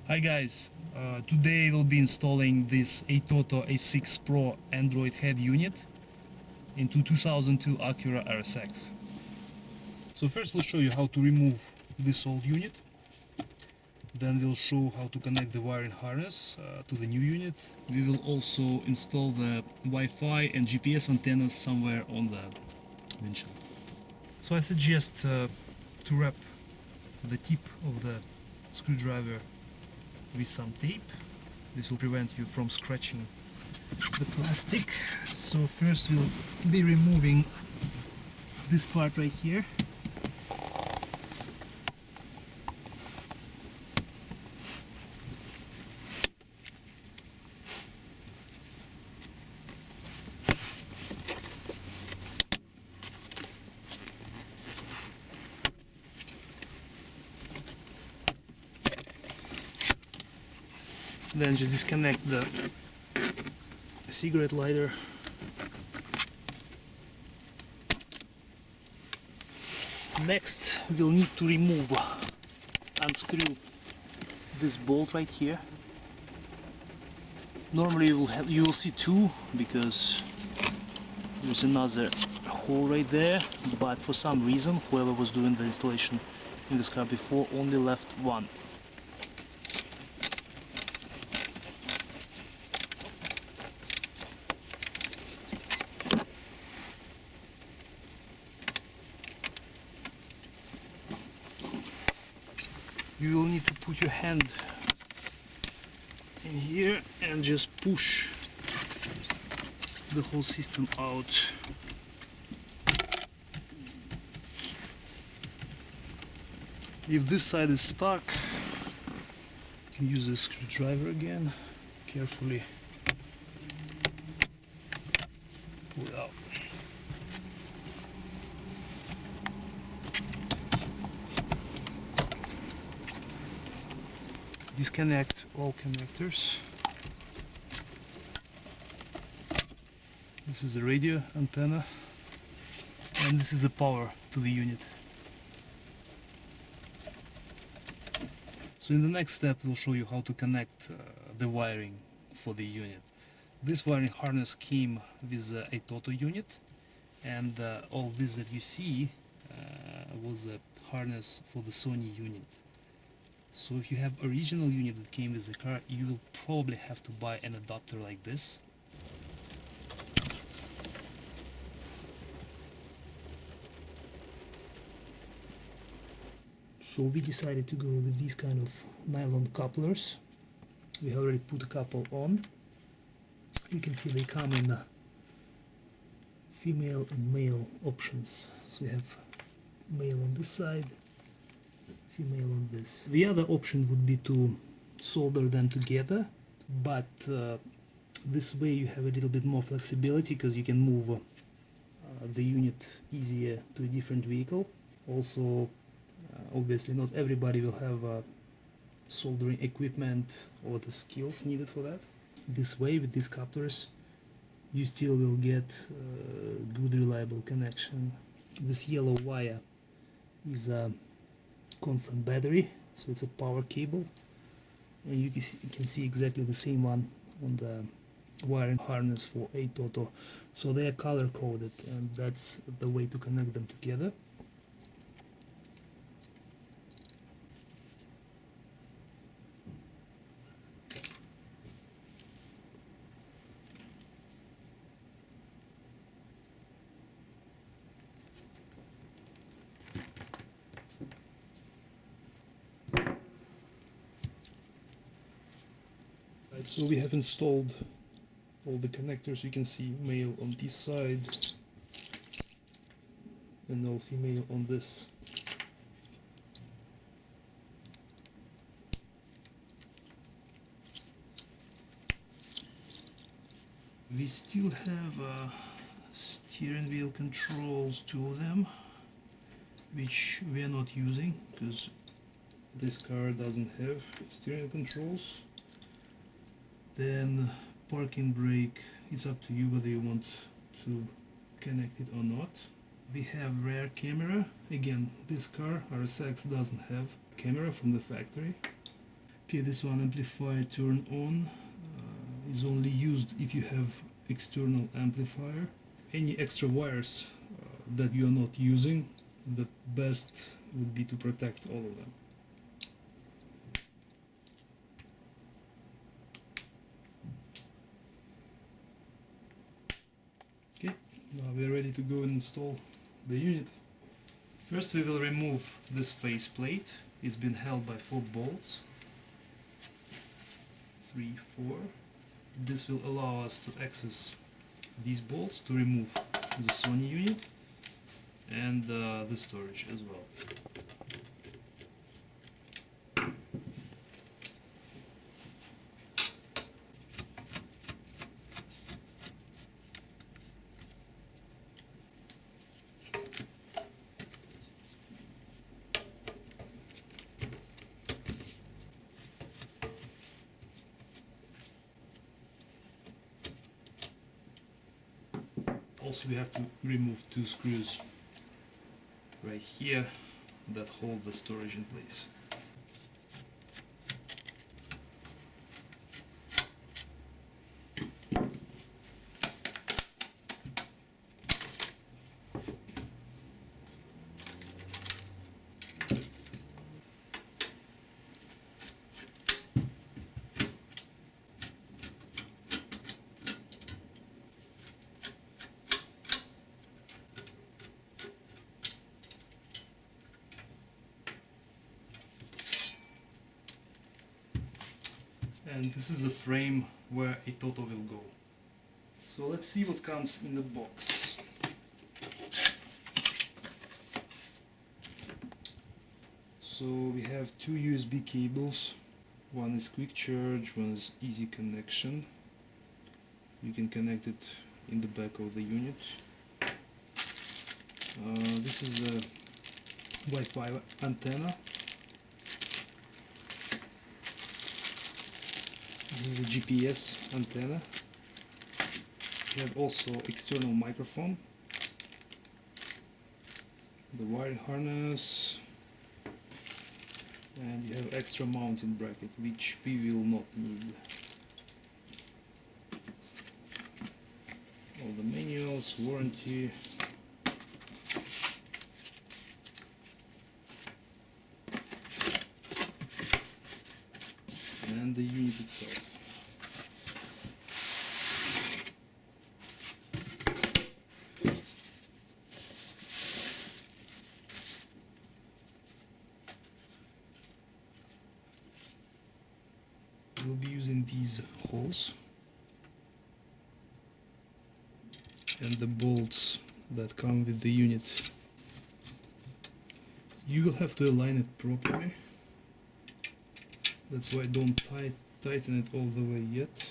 Hi guys, today we'll be installing this ATOTO A6 Pro Android head unit into 2002 Acura RSX. So first we'll show you how to remove this old unit, then we'll show how to connect the wiring harness to the new unit. We will also install the Wi-Fi and GPS antennas somewhere on the windshield. So I suggest to wrap the tip of the screwdriver with some tape. This will prevent you from scratching the plastic. So first we'll be removing this part right here. Then just disconnect the cigarette lighter. Next we'll need to unscrew this bolt right here. Normally you will see two because there's another hole right there, but for some reason whoever was doing the installation in this car before only left one. You will need to put your hand in here and just push the whole system out. If this side is stuck, you can use a screwdriver again, carefully pull it out. Disconnect all connectors. This is the radio antenna, and this is the power to the unit. So in the next step we'll show you how to connect the wiring for the unit. This wiring harness came with the ATOTO unit, and all this that you see was a harness for the Sony unit. So if you have original unit that came with the car, you will probably have to buy an adapter like this. So we decided to go with these kind of nylon couplers. We already put a couple on. You can see they come in female and male options. So we have male on this side, female on this. The other option would be to solder them together, but this way you have a little bit more flexibility because you can move the unit easier to a different vehicle. Also, obviously not everybody will have soldering equipment or the skills needed for that. This way, with these couplers, you still will get good reliable connection. This yellow wire is a constant battery, so it's a power cable, and you can see exactly the same one on the wiring harness for ATOTO. So they are color coded, and that's the way to connect them together. So we have installed all the connectors. You can see male on this side and all female on this. We still have steering wheel controls, two of them, which we are not using because this car doesn't have steering controls. Then parking brake, it's up to you whether you want to connect it or not. We have rear camera. Again, this car RSX doesn't have camera from the factory. Okay, this one, amplifier turn on, is only used if you have external amplifier. Any extra wires that you are not using, the best would be to protect all of them. Okay, now we are ready to go and install the unit. First we will remove this face plate. It's been held by 4 bolts. 3, 4. This will allow us to access these bolts to remove the Sony unit and the storage as well. Also, we have to remove 2 screws right here that hold the storage in place. And this is the frame where ATOTO will go. So let's see what comes in the box. So we have 2 USB cables. One is quick charge, one is easy connection. You can connect it in the back of the unit. This is a Wi-Fi antenna. This is a GPS antenna. We have also external microphone, the wiring harness, and you have extra mounting bracket, which we will not need. All the manuals, warranty. And the unit itself. We'll be using these holes and the bolts that come with the unit. You will have to align it properly. That's why don't tighten it all the way yet.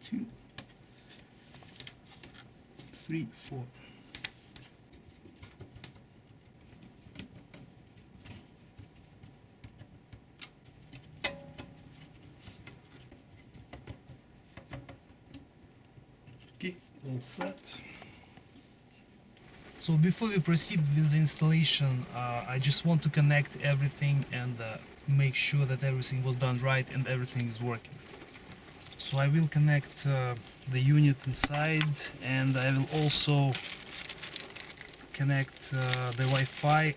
Two, 3, 4. Okay, all set. So before we proceed with the installation, I just want to connect everything and make sure that everything was done right and everything is working. So I will connect the unit inside, and I will also connect the Wi-Fi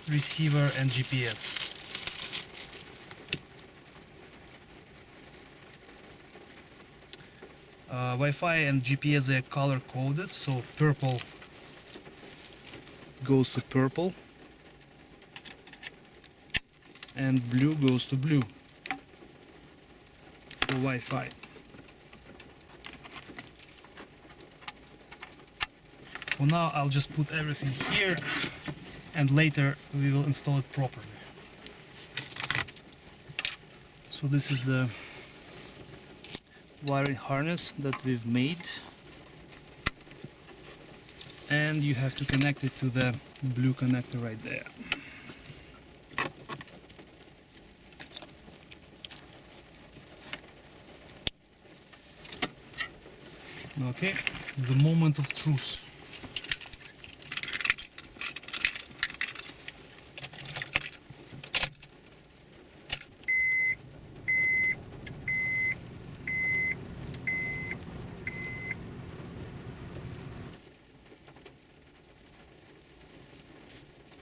receiver and GPS. Wi-Fi and GPS are color coded, so purple goes to purple and blue goes to blue for Wi-Fi. For now I'll just put everything here and later we will install it properly. So this is the wiring harness that we've made. and you have to connect it to the blue connector right there. Okay, the moment of truth.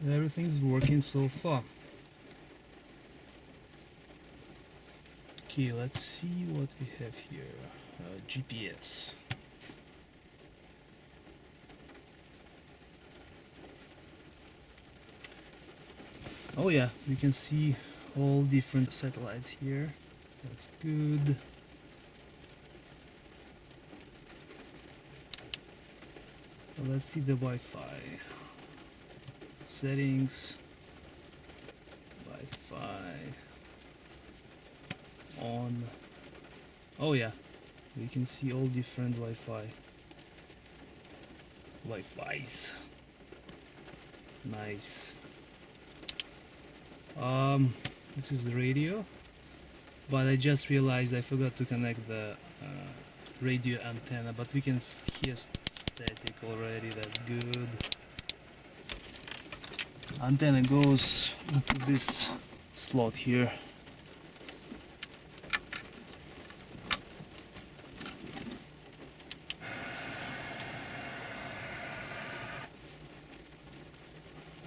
Everything's working so far. Okay, let's see what we have here. GPS. Oh yeah, you can see all different satellites here. That's good. Let's see the Wi-Fi. Settings. Wi-Fi. On. Oh yeah, we can see all different Wi-Fi's. Nice. This is the radio, but I just realized I forgot to connect the radio antenna, but we can hear static already. That's good. Antenna goes into this slot here.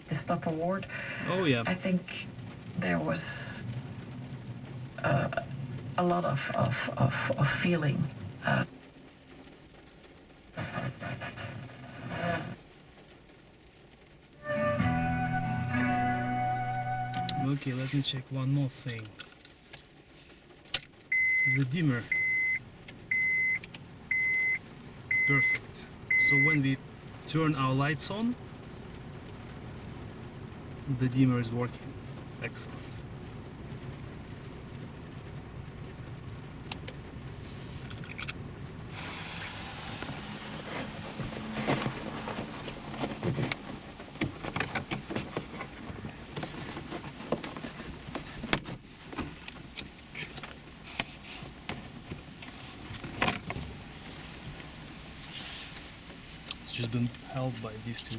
The Stop Award. Oh yeah. I think there was a lot of feeling. Okay, let me check one more thing. The dimmer. Perfect. So when we turn our lights on, the dimmer is working. Excellent. It's just been held by these two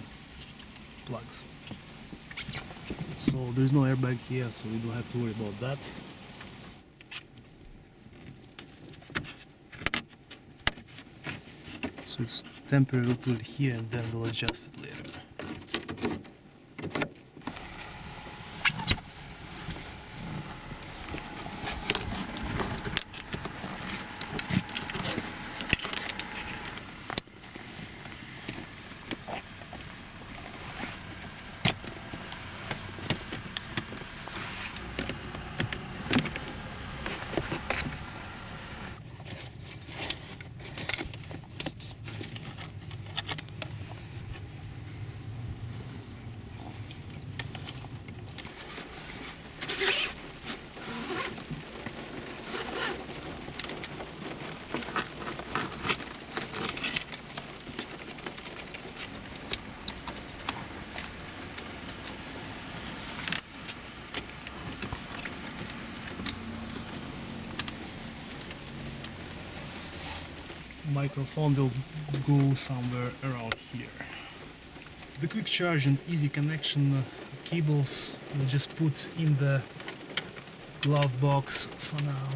plugs. So there's no airbag here, so we don't have to worry about that. So it's temporary, we'll put it here and then we'll adjust it later. Microphone will go somewhere around here. The quick charge and easy connection cables we'll just put in the glove box for now.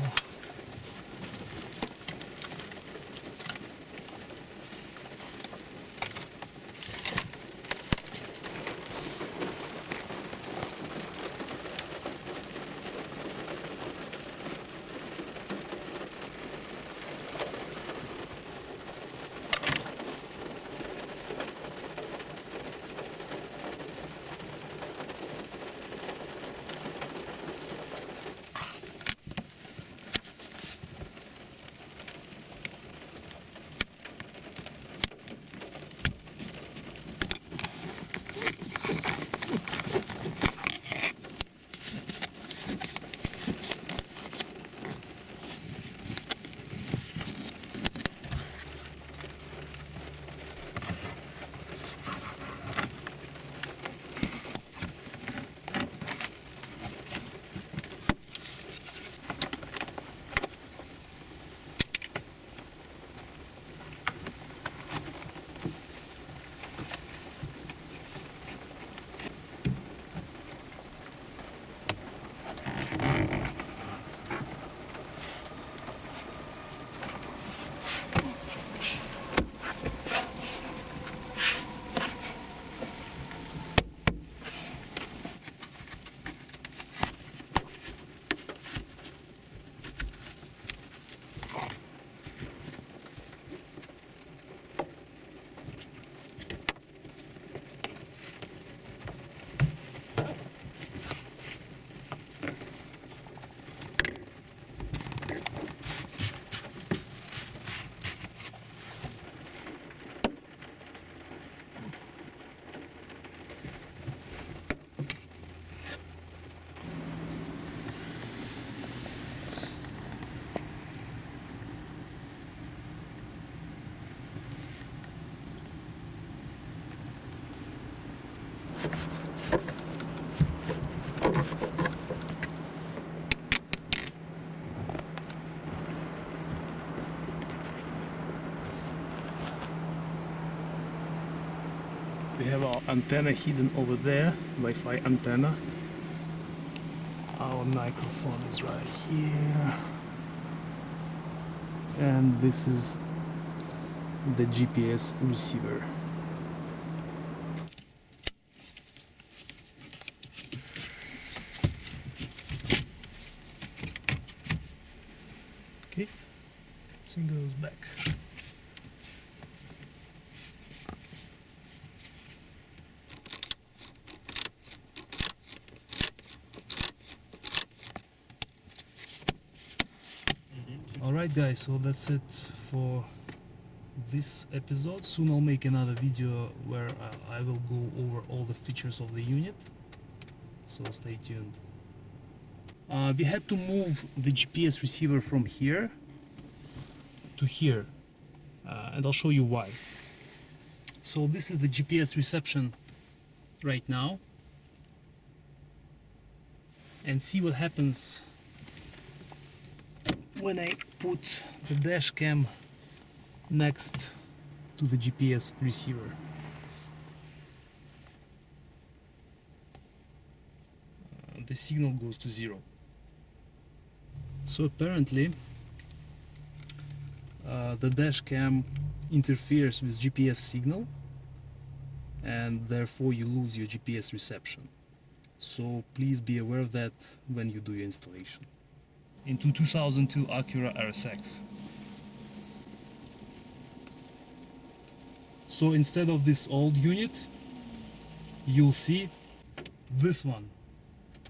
We have our antenna hidden over there, Wi-Fi antenna. Our microphone is right here. And this is the GPS receiver. Okay, thing goes back. Alright guys, so that's it for this episode. Soon I'll make another video where I will go over all the features of the unit, so stay tuned. We had to move the GPS receiver from here to here, and I'll show you why. So this is the GPS reception right now, and see what happens when I put the dash cam next to the GPS receiver. The signal goes to 0. So apparently the dash cam interferes with GPS signal, and therefore you lose your GPS reception. So please be aware of that when you do your installation. Into 2002 Acura RSX. So instead of this old unit, you'll see this one.